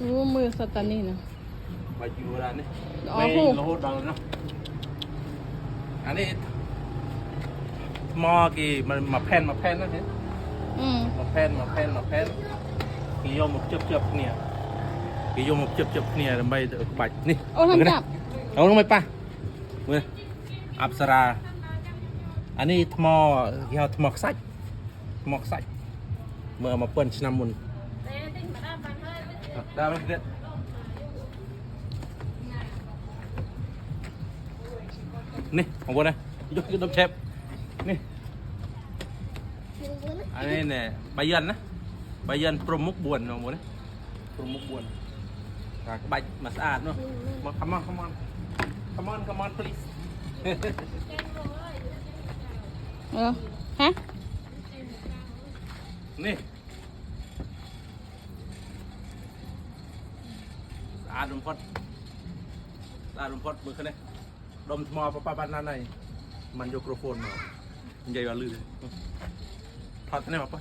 รู้มือสตานี่นะใบจิ๋วอะไรนี่ อ๋อ ไม่ หู โลดดังเลยเนาะอันนี้มอกี่มันมาแผ่นนั่นเอง มาแผ่นกี่ยมมาเจ็บเนี่ยกี่ยมมาเจ็บเนี่ยทำไมใบนี่ โอ้ทำจับ เอาลงไปป่ะเมื่ออัปสราอันนี้ทมอที่เขาทมอไส้เมื่อมาเปิ้ลชนะมุนได้ไหมเด็ดนี่ของผมนะยกดมเชฟนี่อันนี้เนี่ยใบยันนะใบยันโปรมุกบวนของผมนะโปรมุกบวนใบมาสะอาดเนาะมา come on please ฮะ นี่สะอาดลมพดมือขึ้นเลยดมทมอปะปะนั่นในมันโยโครโฟนมาใหญ่กว่าลื่นถอดตัวนี้มาปะ